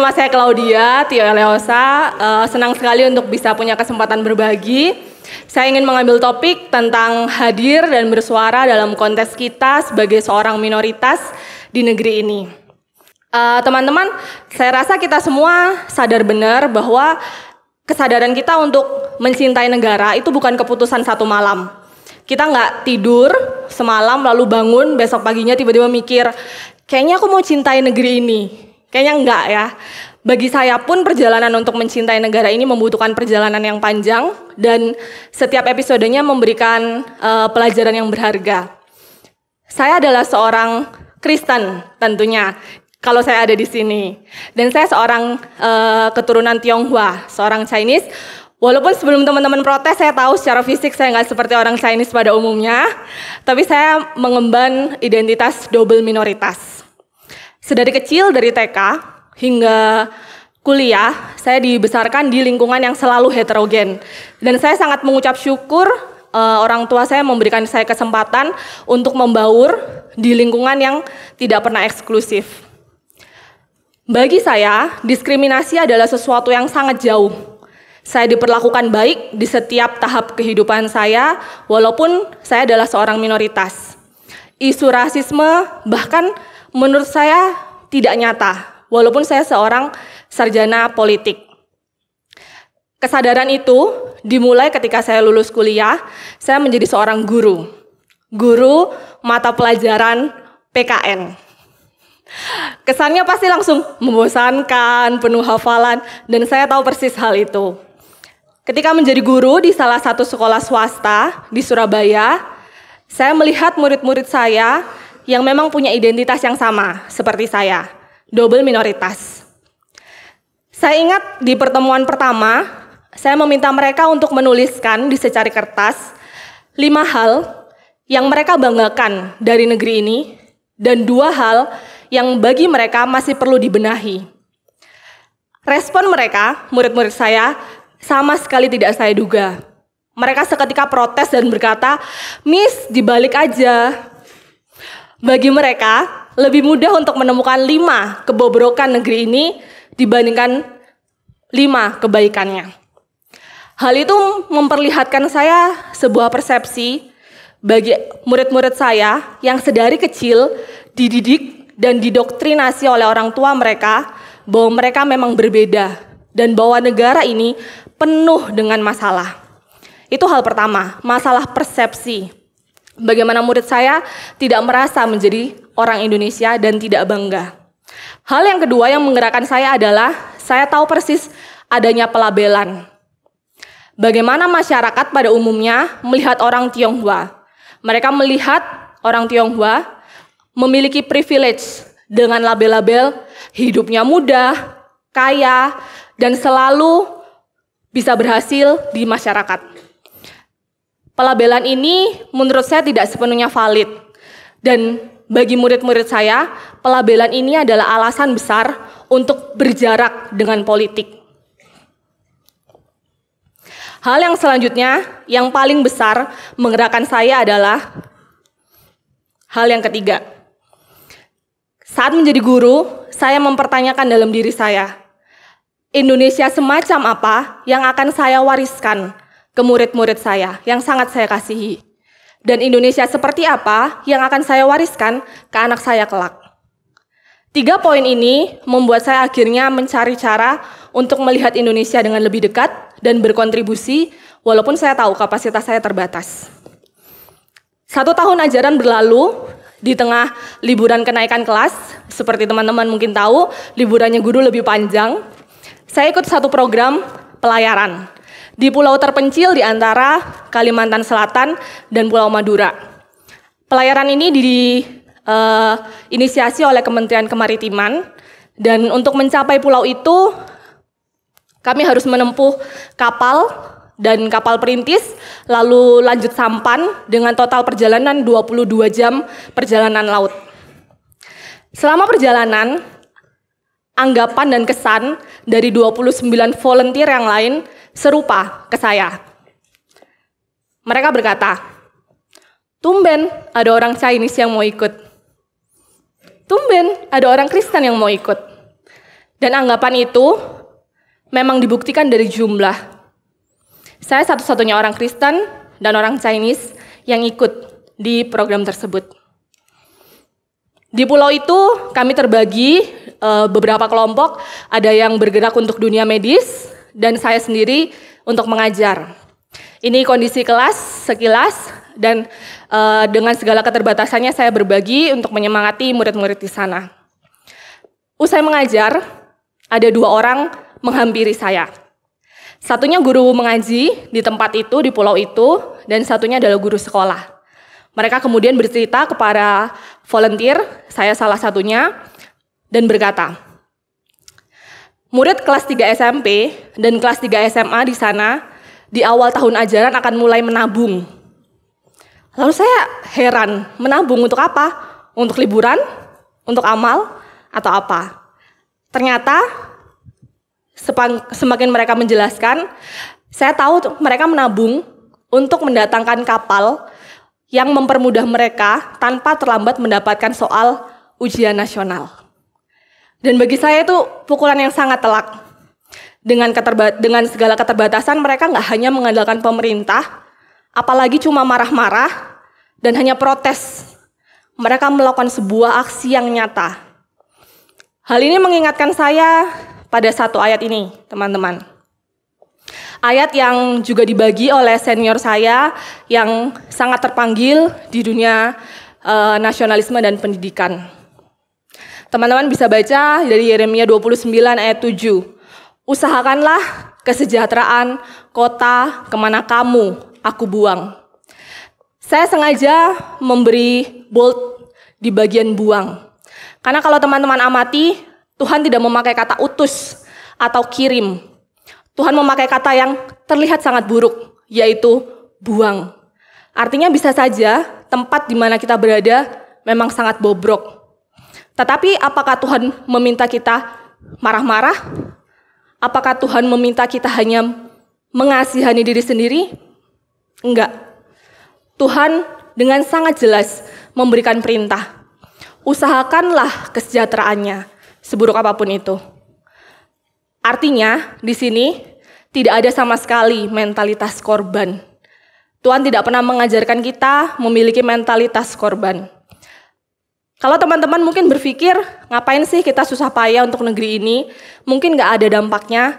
Nama saya Claudia Tio Eleosa, senang sekali untuk bisa punya kesempatan berbagi. Saya ingin mengambil topik tentang hadir dan bersuara dalam konteks kita sebagai seorang minoritas di negeri ini. Teman-teman, saya rasa kita semua sadar benar bahwa kesadaran kita untuk mencintai negara itu bukan keputusan satu malam. Kita nggak tidur semalam lalu bangun besok paginya tiba-tiba mikir, kayaknya aku mau cintai negeri ini. Kayaknya enggak ya. Bagi saya pun perjalanan untuk mencintai negara ini membutuhkan perjalanan yang panjang dan setiap episodenya memberikan pelajaran yang berharga. Saya adalah seorang Kristen tentunya kalau saya ada di sini. Dan saya seorang keturunan Tionghoa, seorang Chinese. Walaupun sebelum teman-teman protes, saya tahu secara fisik saya nggak seperti orang Chinese pada umumnya, tapi saya mengemban identitas double minoritas. Sedari kecil, dari TK hingga kuliah, saya dibesarkan di lingkungan yang selalu heterogen. Dan saya sangat mengucap syukur orang tua saya memberikan saya kesempatan untuk membaur di lingkungan yang tidak pernah eksklusif. Bagi saya, diskriminasi adalah sesuatu yang sangat jauh. Saya diperlakukan baik di setiap tahap kehidupan saya, walaupun saya adalah seorang minoritas. Isu rasisme bahkan menurut saya tidak nyata, walaupun saya seorang sarjana politik. Kesadaran itu dimulai ketika saya lulus kuliah, saya menjadi seorang guru mata pelajaran PKN. Kesannya pasti langsung membosankan, penuh hafalan, dan saya tahu persis hal itu. Ketika menjadi guru di salah satu sekolah swasta di Surabaya, saya melihat murid-murid saya yang memang punya identitas yang sama seperti saya, double minoritas. Saya ingat di pertemuan pertama, saya meminta mereka untuk menuliskan di secari kertas 5 hal yang mereka banggakan dari negeri ini dan 2 hal yang bagi mereka masih perlu dibenahi. Respon mereka, murid-murid saya, sama sekali tidak saya duga. Mereka seketika protes dan berkata, "Miss, dibalik aja." Bagi mereka, lebih mudah untuk menemukan 5 kebobrokan negeri ini dibandingkan 5 kebaikannya. Hal itu memperlihatkan saya sebuah persepsi bagi murid-murid saya yang sedari kecil dididik dan didoktrinasi oleh orang tua mereka bahwa mereka memang berbeda dan bahwa negara ini penuh dengan masalah. Itu hal pertama, masalah persepsi. Bagaimana murid saya tidak merasa menjadi orang Indonesia dan tidak bangga. Hal yang kedua yang menggerakkan saya adalah saya tahu persis adanya pelabelan. Bagaimana masyarakat pada umumnya melihat orang Tionghoa. Mereka melihat orang Tionghoa memiliki privilege dengan label-label hidupnya mudah, kaya, dan selalu bisa berhasil di masyarakat. Pelabelan ini menurut saya tidak sepenuhnya valid. Dan bagi murid-murid saya, pelabelan ini adalah alasan besar untuk berjarak dengan politik. Hal yang selanjutnya, yang paling besar menggerakkan saya adalah hal yang ketiga. Saat menjadi guru, saya mempertanyakan dalam diri saya, Indonesia semacam apa yang akan saya wariskan ke murid-murid saya yang sangat saya kasihi. Dan Indonesia seperti apa yang akan saya wariskan ke anak saya kelak. 3 poin ini membuat saya akhirnya mencari cara untuk melihat Indonesia dengan lebih dekat dan berkontribusi walaupun saya tahu kapasitas saya terbatas. 1 tahun ajaran berlalu di tengah liburan kenaikan kelas, seperti teman-teman mungkin tahu, liburannya guru lebih panjang. Saya ikut satu program pelayaran di pulau terpencil di antara Kalimantan Selatan dan Pulau Madura. Pelayaran ini diinisiasi oleh Kementerian Kemaritiman, dan untuk mencapai pulau itu kami harus menempuh kapal dan kapal perintis, lalu lanjut sampan dengan total perjalanan 22 jam perjalanan laut. Selama perjalanan, anggapan dan kesan dari 29 volunteer yang lain serupa ke saya. Mereka berkata, tumben ada orang Chinese yang mau ikut. Tumben ada orang Kristen yang mau ikut. Dan anggapan itu memang dibuktikan dari jumlah. Saya satu-satunya orang Kristen dan orang Chinese yang ikut di program tersebut. Di pulau itu kami terbagi beberapa kelompok, ada yang bergerak untuk dunia medis, dan saya sendiri untuk mengajar. Ini kondisi kelas sekilas, dan dengan segala keterbatasannya saya berbagi untuk menyemangati murid-murid di sana. Usai mengajar, ada 2 orang menghampiri saya. Satunya guru mengaji di tempat itu, di pulau itu, dan satunya adalah guru sekolah. Mereka kemudian bercerita kepada volunteer, saya salah satunya, dan berkata, murid kelas 3 SMP dan kelas 3 SMA di sana, di awal tahun ajaran akan mulai menabung. Lalu saya heran, menabung untuk apa? Untuk liburan? Untuk amal? Atau apa? Ternyata, semakin mereka menjelaskan, saya tahu mereka menabung untuk mendatangkan kapal yang mempermudah mereka tanpa terlambat mendapatkan soal ujian nasional. Dan bagi saya itu pukulan yang sangat telak. Dengan segala keterbatasan, mereka nggak hanya mengandalkan pemerintah, apalagi cuma marah-marah dan hanya protes. Mereka melakukan sebuah aksi yang nyata. Hal ini mengingatkan saya pada satu ayat ini, teman-teman. Ayat yang juga dibagi oleh senior saya yang sangat terpanggil di dunia nasionalisme dan pendidikan. Teman-teman bisa baca dari Yeremia 29 ayat 7. Usahakanlah kesejahteraan kota kemana kamu aku buang. Saya sengaja memberi bold di bagian buang. Karena kalau teman-teman amati, Tuhan tidak memakai kata utus atau kirim. Tuhan memakai kata yang terlihat sangat buruk, yaitu buang. Artinya bisa saja tempat di mana kita berada memang sangat bobrok. Tetapi apakah Tuhan meminta kita marah-marah? Apakah Tuhan meminta kita hanya mengasihani diri sendiri? Enggak. Tuhan dengan sangat jelas memberikan perintah. Usahakanlah kesejahteraannya, seburuk apapun itu. Artinya, di sini tidak ada sama sekali mentalitas korban. Tuhan tidak pernah mengajarkan kita memiliki mentalitas korban. Kalau teman-teman mungkin berpikir, ngapain sih kita susah payah untuk negeri ini? Mungkin nggak ada dampaknya.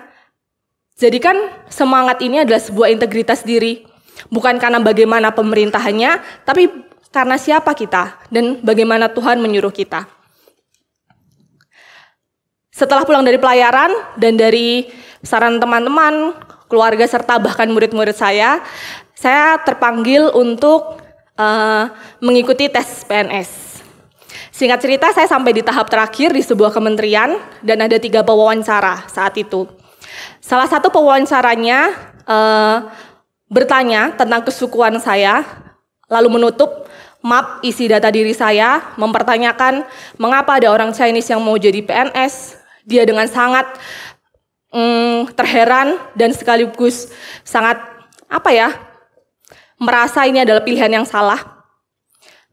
Jadikan semangat ini adalah sebuah integritas diri. Bukan karena bagaimana pemerintahannya, tapi karena siapa kita dan bagaimana Tuhan menyuruh kita. Setelah pulang dari pelayaran dan dari saran teman-teman, keluarga, serta bahkan murid-murid saya terpanggil untuk mengikuti tes PNS. Singkat cerita, saya sampai di tahap terakhir di sebuah kementerian dan ada 3 pewawancara saat itu. Salah satu pewawancaranya bertanya tentang kesukuan saya, lalu menutup map isi data diri saya, mempertanyakan mengapa ada orang Chinese yang mau jadi PNS. Dia dengan sangat terheran dan sekaligus sangat merasa ini adalah pilihan yang salah.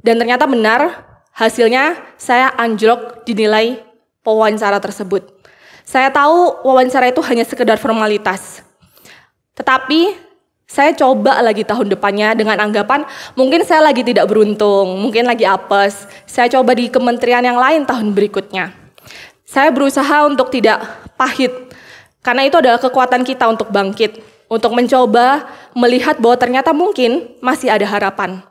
Dan ternyata benar, hasilnya saya anjlok dinilai pewawancara tersebut. Saya tahu wawancara itu hanya sekedar formalitas. Tetapi saya coba lagi tahun depannya dengan anggapan mungkin saya lagi tidak beruntung, mungkin lagi apes. Saya coba di kementerian yang lain tahun berikutnya. Saya berusaha untuk tidak pahit, karena itu adalah kekuatan kita untuk bangkit, untuk mencoba melihat bahwa ternyata mungkin masih ada harapan.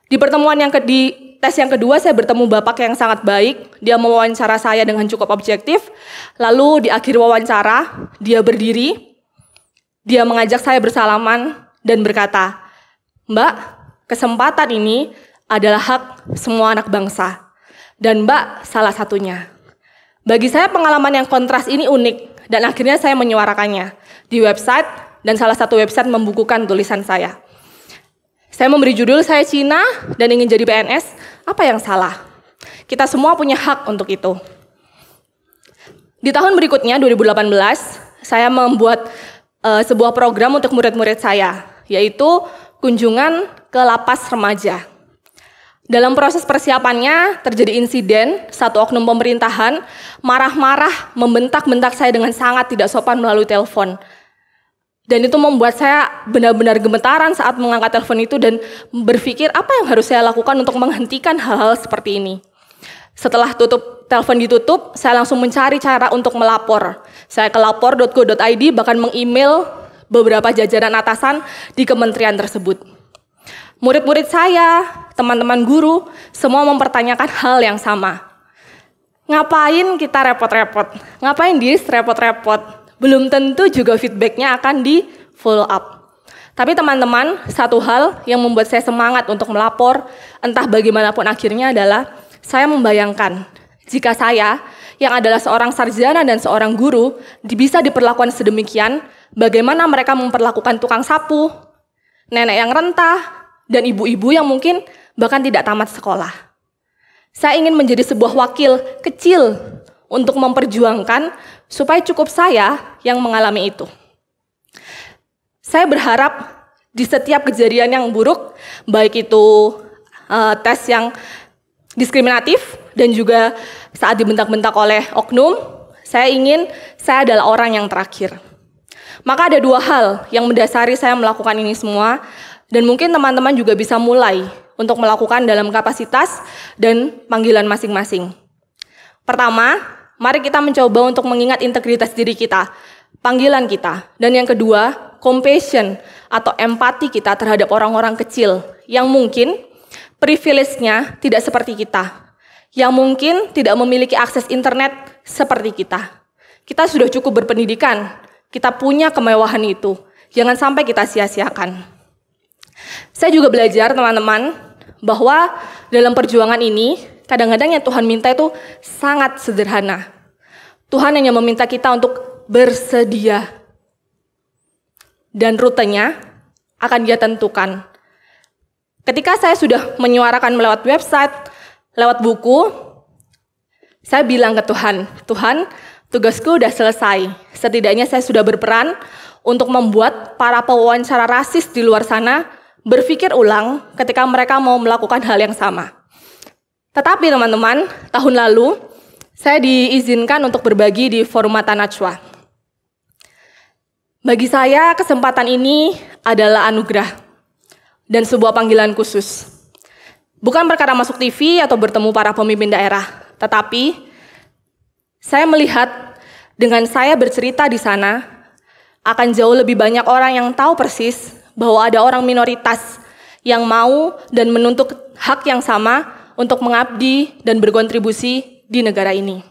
Di pertemuan di tes yang kedua, saya bertemu bapak yang sangat baik. Dia mewawancara saya dengan cukup objektif. Lalu di akhir wawancara, dia berdiri, dia mengajak saya bersalaman dan berkata, "Mbak, kesempatan ini adalah hak semua anak bangsa, dan Mbak salah satunya." Bagi saya pengalaman yang kontras ini unik, dan akhirnya saya menyuarakannya di website, dan salah satu website membukukan tulisan saya. Saya memberi judul, "Saya Cina dan ingin jadi PNS, apa yang salah?" Kita semua punya hak untuk itu. Di tahun berikutnya, 2018, saya membuat sebuah program untuk murid-murid saya, yaitu kunjungan ke lapas remaja. Dalam proses persiapannya terjadi insiden, satu oknum pemerintahan marah-marah membentak-bentak saya dengan sangat tidak sopan melalui telepon. Dan itu membuat saya benar-benar gemetaran saat mengangkat telepon itu dan berpikir apa yang harus saya lakukan untuk menghentikan hal-hal seperti ini. Setelah telepon ditutup, saya langsung mencari cara untuk melapor. Saya ke lapor.go.id, bahkan meng-email beberapa jajaran atasan di kementerian tersebut. Murid-murid saya, teman-teman guru, semua mempertanyakan hal yang sama. Ngapain kita repot-repot? Ngapain dis repot-repot? Belum tentu juga feedbacknya akan di follow up. Tapi teman-teman, satu hal yang membuat saya semangat untuk melapor, entah bagaimanapun akhirnya adalah saya membayangkan jika saya yang adalah seorang sarjana dan seorang guru bisa diperlakukan sedemikian, bagaimana mereka memperlakukan tukang sapu, nenek yang rentah, dan ibu-ibu yang mungkin bahkan tidak tamat sekolah. Saya ingin menjadi sebuah wakil kecil untuk memperjuangkan supaya cukup saya yang mengalami itu. Saya berharap di setiap kejadian yang buruk, baik itu tes yang diskriminatif dan juga saat dibentak-bentak oleh oknum, saya ingin saya adalah orang yang terakhir. Maka ada dua hal yang mendasari saya melakukan ini semua, dan mungkin teman-teman juga bisa mulai untuk melakukan dalam kapasitas dan panggilan masing-masing. Pertama, mari kita mencoba untuk mengingat integritas diri kita, panggilan kita. Dan yang kedua, compassion atau empati kita terhadap orang-orang kecil yang mungkin privilege-nya tidak seperti kita, yang mungkin tidak memiliki akses internet seperti kita. Kita sudah cukup berpendidikan, kita punya kemewahan itu. Jangan sampai kita sia-siakan. Saya juga belajar, teman-teman, bahwa dalam perjuangan ini, kadang-kadang yang Tuhan minta itu sangat sederhana. Tuhan hanya meminta kita untuk bersedia. Dan rutenya akan Dia tentukan. Ketika saya sudah menyuarakan lewat website, lewat buku, saya bilang ke Tuhan, Tuhan, tugasku udah selesai. Setidaknya saya sudah berperan untuk membuat para pewawancara rasis di luar sana berpikir ulang ketika mereka mau melakukan hal yang sama. Tetapi teman-teman, tahun lalu saya diizinkan untuk berbagi di Forum Mata Najwa. Bagi saya kesempatan ini adalah anugerah dan sebuah panggilan khusus. Bukan perkara masuk TV atau bertemu para pemimpin daerah, tetapi saya melihat dengan saya bercerita di sana akan jauh lebih banyak orang yang tahu persis bahwa ada orang minoritas yang mau dan menuntut hak yang sama untuk mengabdi dan berkontribusi di negara ini.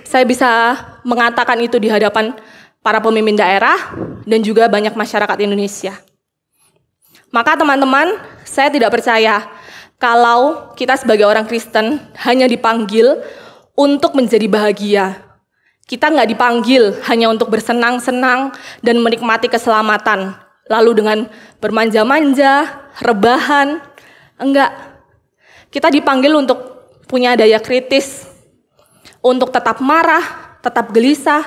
Saya bisa mengatakan itu di hadapan para pemimpin daerah dan juga banyak masyarakat Indonesia. Maka teman-teman, saya tidak percaya kalau kita sebagai orang Kristen hanya dipanggil untuk menjadi bahagia. Kita nggak dipanggil hanya untuk bersenang-senang dan menikmati keselamatan. Lalu dengan bermanja-manja, rebahan, enggak. Kita dipanggil untuk punya daya kritis, untuk tetap marah, tetap gelisah,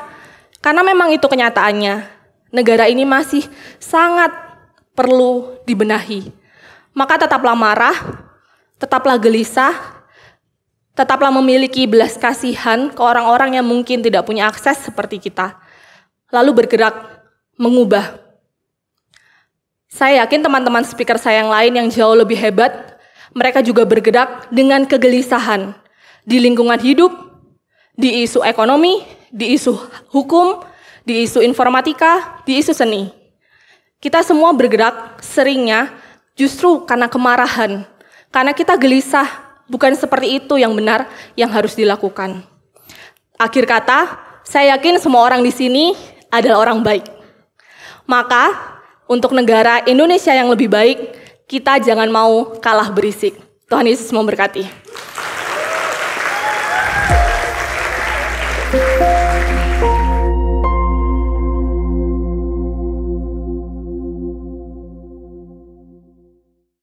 karena memang itu kenyataannya. Negara ini masih sangat perlu dibenahi. Maka tetaplah marah, tetaplah gelisah, tetaplah memiliki belas kasihan ke orang-orang yang mungkin tidak punya akses seperti kita. Lalu bergerak, mengubah. Saya yakin teman-teman speaker saya yang lain yang jauh lebih hebat, mereka juga bergerak dengan kegelisahan di lingkungan hidup, di isu ekonomi, di isu hukum, di isu informatika, di isu seni. Kita semua bergerak seringnya justru karena kemarahan, karena kita gelisah, bukan seperti itu yang benar yang harus dilakukan. Akhir kata, saya yakin semua orang di sini adalah orang baik. Maka, untuk negara Indonesia yang lebih baik, kita jangan mau kalah berisik. Tuhan Yesus memberkati.